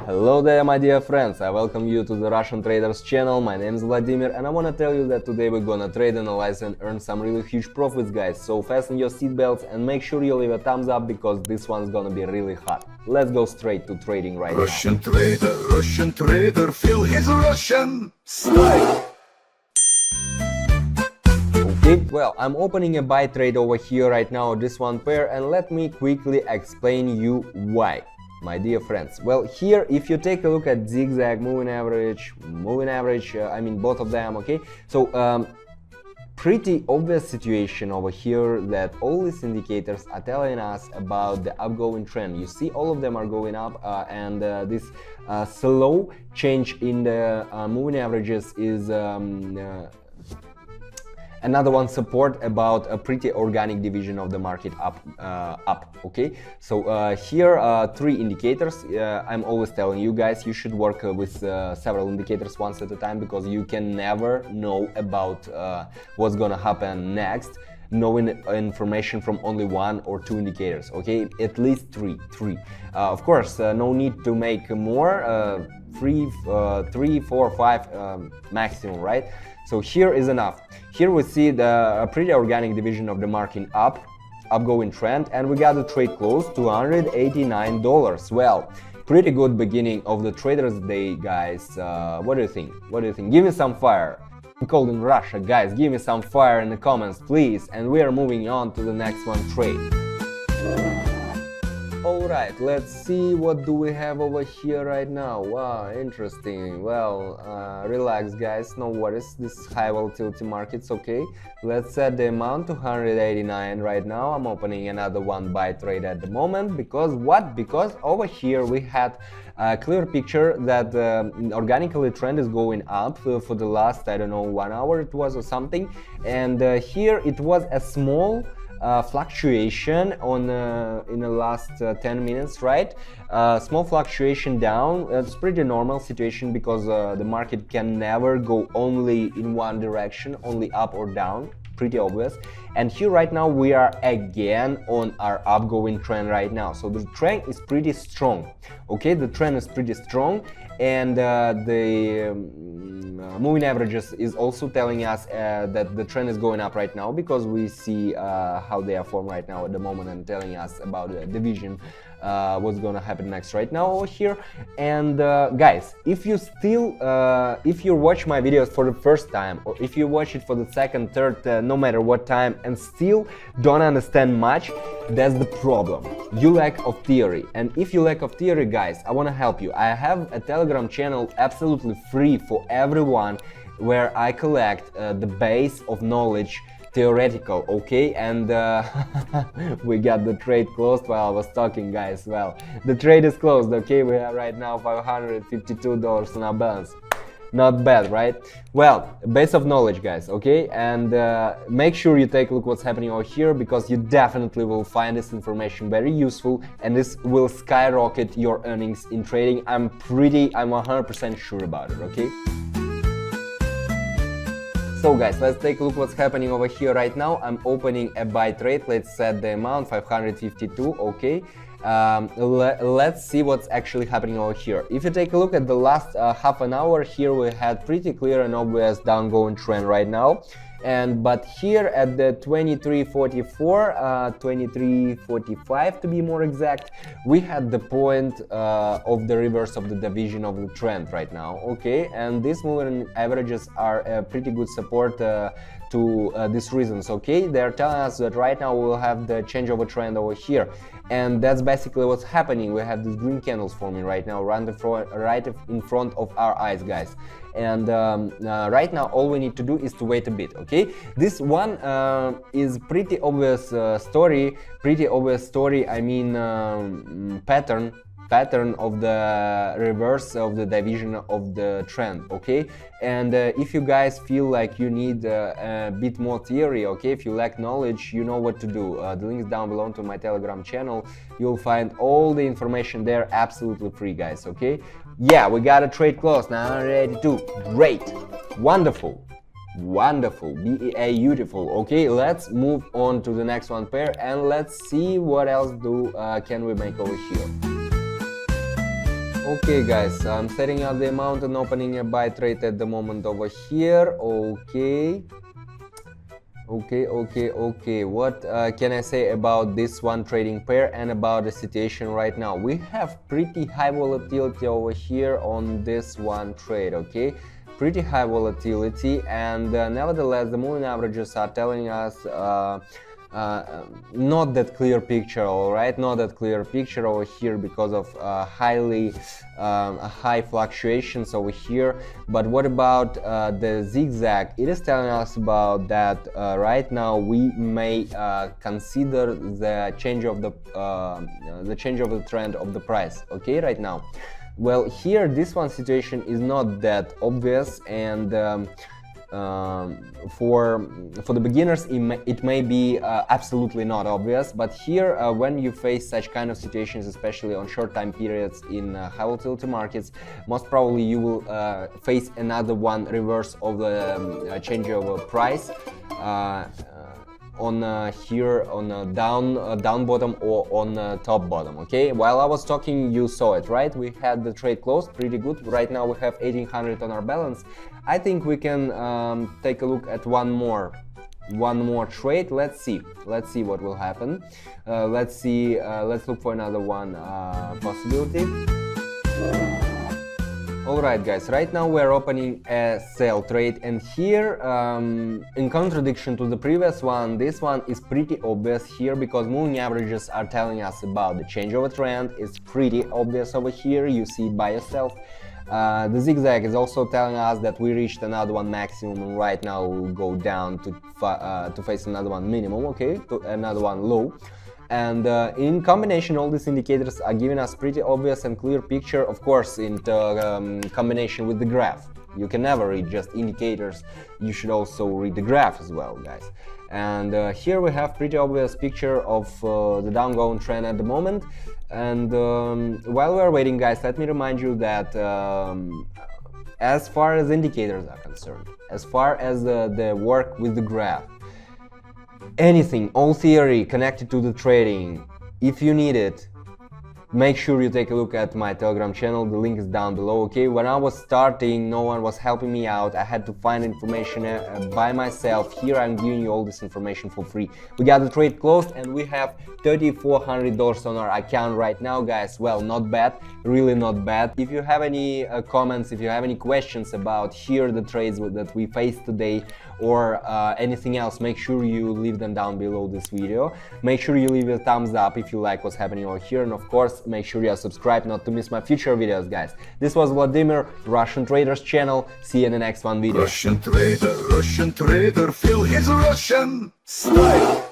Hello there, my dear friends. I welcome you to the Russian Traders channel. My name is Vladimir and I want to tell you that today we're gonna trade, analyze and earn some really huge profits, guys. So fasten your seatbelts and make sure you leave a thumbs up because this one's gonna be really hot. Let's go straight to trading right now. Russian trader, feel his Russian style. Okay, well, I'm opening a buy trade over here right now, this one pair, and let me quickly explain you why. My dear friends, well, here if you take a look at ZIGZAG, moving average, I mean both of them, okay, so pretty obvious situation over here that all these indicators are telling us about the upgoing trend. You see, all of them are going up, and this slow change in the moving averages is another one support about a pretty organic division of the market up, okay. So here three indicators. I'm always telling you guys you should work with several indicators once at a time because you can never know about what's gonna happen next knowing information from only one or two indicators, okay, at least three. Of course, no need to make more, 3, 4, 5 maximum, right? So here is enough. Here we see the pretty organic division of the market upgoing trend, and we got the trade close, $289. Well, pretty good beginning of the traders day, guys. What do you think? Give me some fire. I'm called in Russia, guys. Give me some fire in the comments, please. And we are moving on to the next one trade. Alright, let's see what do we have over here right now. Wow, interesting. Well, relax, guys, no worries. This is high volatility markets, okay. Let's set the amount to 189 right now. I'm opening another one buy trade at the moment because what? Because over here we had a clear picture that organically trend is going up for the last, I don't know, 1 hour it was or something, and here it was a small fluctuation on in the last 10 minutes, right? Small fluctuation down. It's pretty normal situation because the market can never go only in one direction, only up or down, pretty obvious. And here right now we are again on our upgoing trend right now, so the trend is pretty strong, okay. The trend is pretty strong, and the moving averages is also telling us that the trend is going up right now because we see how they are formed right now at the moment and telling us about the division, what's gonna happen next right now over here. And guys, if you still if you watch my videos for the first time, or if you watch it for the second, third, no matter what time, and still don't understand much, that's the problem. You lack of theory. And if you lack of theory, guys, I want to help you. I have a Telegram channel absolutely free for everyone where I collect the base of knowledge, theoretical, okay. And we got the trade closed while I was talking, guys. Well, the trade is closed, okay. We have right now $552 on our balance. Not bad, right? Well, base of knowledge, guys, okay. And make sure you take a look what's happening over here because you definitely will find this information very useful, and this will skyrocket your earnings in trading. I'm 100% sure about it, okay. So guys, let's take a look what's happening over here right now. I'm opening a buy trade. Let's set the amount 552, okay. Let's see what's actually happening over here. If you take a look at the last half an hour, here we had pretty clear and obvious downgoing trend right now. But here at the 2344, 2345 to be more exact, we had the point of the reverse of the division of the trend right now, okay. And these moving averages are a pretty good support to these reasons, okay. They're telling us that right now we'll have the change of a trend over here, and that's basically what's happening. We have these green candles forming right now right in front of our eyes, guys. And right now all we need to do is to wait a bit, okay. This one is pretty obvious story, I mean pattern of the reverse of the division of the trend, okay. And if you guys feel like you need a bit more theory, okay, if you lack knowledge, you know what to do. The link is down below to my Telegram channel. You'll find all the information there absolutely free, guys, okay. Yeah, we got a trade closed, 982, great, wonderful, beautiful. Okay, let's move on to the next one pair and let's see what else can we make over here. Okay guys, I'm setting up the amount and opening a buy trade at the moment over here. Okay. What can I say about this one trading pair and about the situation right now? We have pretty high volatility over here on this one trade, okay? Pretty high volatility, and nevertheless the moving averages are telling us not that clear picture, all right, not that clear picture over here because of high fluctuations over here. But what about the zigzag? It is telling us about that right now we may consider the change of the trend of the price, okay, right now. Well, here this one situation is not that obvious, and for the beginners it may be absolutely not obvious, but here when you face such kind of situations, especially on short time periods in high volatility markets, most probably you will face another one reverse of the change of price on here on down bottom or on top bottom, okay? While I was talking, you saw it, right? We had the trade closed pretty good. Right now we have 1800 on our balance. I think we can take a look at one more trade. Let's see what will happen. Let's look for another one possibility. Alright guys, right now we're opening a sell trade, and here in contradiction to the previous one, this one is pretty obvious here because moving averages are telling us about the change of a trend. It's pretty obvious over here, you see it by yourself. The zigzag is also telling us that we reached another one maximum, and right now we'll go down to face another one minimum, okay, to another one low. And in combination, all these indicators are giving us pretty obvious and clear picture, of course, in combination with the graph. You can never read just indicators, you should also read the graph as well, guys. And here we have pretty obvious picture of the downgoing trend at the moment. And while we're waiting, guys, let me remind you that as far as indicators are concerned, as far as the work with the graph, anything, all theory connected to the trading, if you need it, make sure you take a look at my Telegram channel. The link is down below, okay? When I was starting, no one was helping me out. I had to find information by myself. Here I'm giving you all this information for free. We got the trade closed and we have $3,400 on our account right now, guys. Well, not bad, really not bad. If you have any comments, if you have any questions about here the trades that we faced today, or anything else, make sure you leave them down below this video. Make sure you leave a thumbs up if you like what's happening over here, and of course make sure you are subscribed not to miss my future videos, guys. This was Vladimir, Russian Traders channel. See you in the next one video. Russian trader, feel his Russian style.